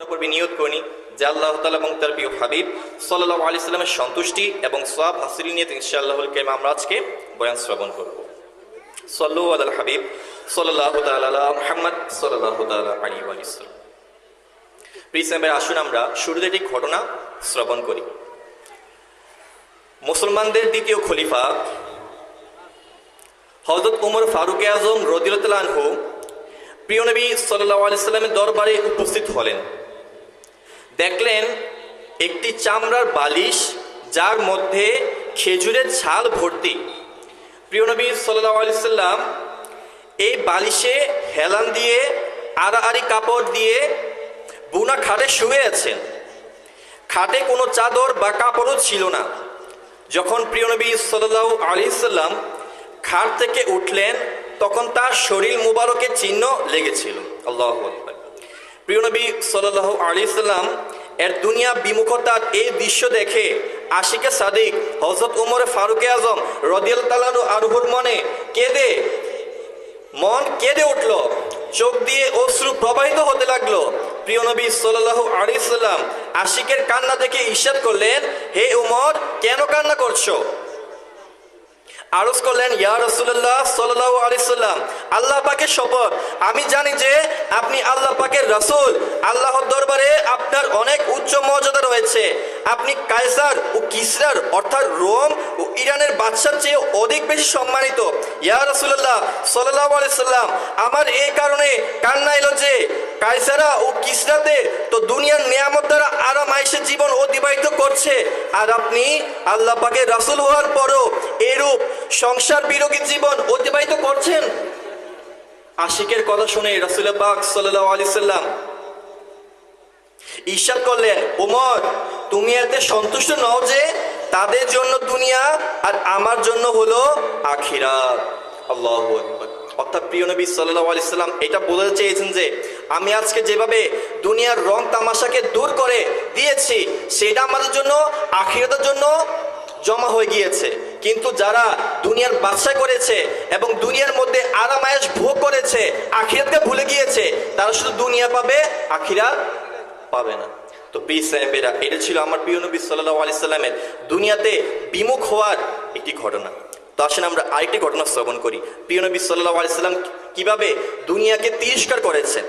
পূর্বে নিয়ত করি যে আল্লাহ তাআলা এবং তার প্রিয় হাবিব সাল্লাল্লাহু আলাইহি সাল্লামের সন্তুষ্টি এবং সওয়াব হাসিল নিয়ে ইনশাআল্লাহুল কারীম আমরা আজকে বয়ান শ্রবণ করব। সাল্লু আলাল হাবিব সাল্লাল্লাহু তাআলা আলা মুহাম্মদ সাল্লাল্লাহু তাআলা আলাইহি ওয়া সাল্লাম। প্রিয় আসুন আমরা শুরুতে একটি ঘটনা শ্রবণ করি। মুসলমানদের দ্বিতীয় খলিফা হযরত ওমর ফারুক আজম রাদিয়াল্লাহু তাআলা আনহু প্রিয় নবী সাল্লাল্লাহু আলাইহি সাল্লামের দরবারে উপস্থিত হলেন। দেখলেন একটি চামড়ার বালিশ যার মধ্যে খেজুরের ছাল ভর্তি। প্রিয় নবী সাল্লাল্লাহু আলাইহি সাল্লাম এই বালিশে হেলান দিয়ে আড়াআড়ি কাপড় দিয়ে বুনা খাটে শুয়ে আছেন। খাটে কোনো চাদর বা কাপড়ও ছিল না। যখন প্রিয় নবী সাল্লাল্লাহু আলাইহি সাল্লাম খাট থেকে উঠলেন তখন তার শরীর মুবারকের চিহ্ন লেগেছিল। আল্লাহু আকবার। প্রিয় নবী সাল্লাল্লাহু আলাইহি সাল্লাম এর দুনিয়া বিমুখতার এই দৃশ্য দেখে আশিকে সাদিক হযরত ওমর ফারুক আজম রাদিয়াল্লাহু তাআলা আনহুর মন কেঁদে উঠল, চোখ দিয়ে অশ্রু প্রবাহিত হতে লাগলো। প্রিয় নবী সাল্লাল্লাহু আলাইহি সাল্লাম আশিকের কান্না দেখে ইরশাদ করলেন, হে ওমর, কেন কান্না করছো? আরজ করলেন, ইয়া রাসূলুল্লাহ সাল্লাল্লাহু আলাইহি সাল্লাম, আল্লাহ পাকের শপথ, আমি জানি যে আপনি আল্লাহ পাকের রাসূল। আল্লাহর দরবারে আপনার অনেক উচ্চ মর্যাদা রয়েছে। আপনি কায়সার ও কিসরার অর্থাৎ রোম ও ইরানের বাদশার চেয়ে অধিক বেশি সম্মানিত। ইয়া রাসূলুল্লাহ সাল্লাল্লাহু আলাইহি সাল্লাম, আমার এই কারণে কান্না এলো যে কায়সারা ও কিসরাতে তো দুনিয়ার নিয়ামত দ্বারা আরাম আয়েশে জীবন অতিবাহিত করছে, আর আপনি আল্লাহ পাকের রাসূল হওয়ার পরও এরূপ সংসার বিরোধী জীবন অতিবাহিত করছেন। আশিকের কথা শুনে রাসূল পাক সাল্লাল্লাহু আলাইহি সাল্লাম ইরশাদ করলেন, ওমর, তুমি এতে সন্তুষ্ট নও যে তাদের জন্য দুনিয়া আর আমার জন্য হলো আখিরাত। আল্লাহু আকবার। অর্থাৎ প্রিয় নবী সাল্লাল্লাহু আলাইহি সাল্লাম এটা বলতে চেয়েছেন যে আমি আজকে যেভাবে দুনিয়ার রং তামাশাকে দূর করে দিয়েছি সেটা আমাদের জন্য আখিরাতের জন্য জমা হয়ে গিয়েছে। কিন্তু যারা দুনিয়ার বাদশা করেছে এবং দুনিয়ার মধ্যে আরাম আয়েশ ভোগ করেছে, আখিরাতকে ভুলে গিয়েছে, তারা শুধু দুনিয়া পাবে, আখিরাত পাবে না। তো প্রিয় সাহেবেরা, এটা ছিল আমার প্রিয় নবী সাল্লাল্লাহু আলাইহি সাল্লামের দুনিয়াতে বিমুখ হওয়ার একটি ঘটনা। তো আসেন আমরা আরেকটি ঘটনা শ্রবণ করি। প্রিয় নবী সাল্লাল্লাহু আলাইহি সাল্লাম কিভাবে দুনিয়াকে তিরস্কার করেছেন।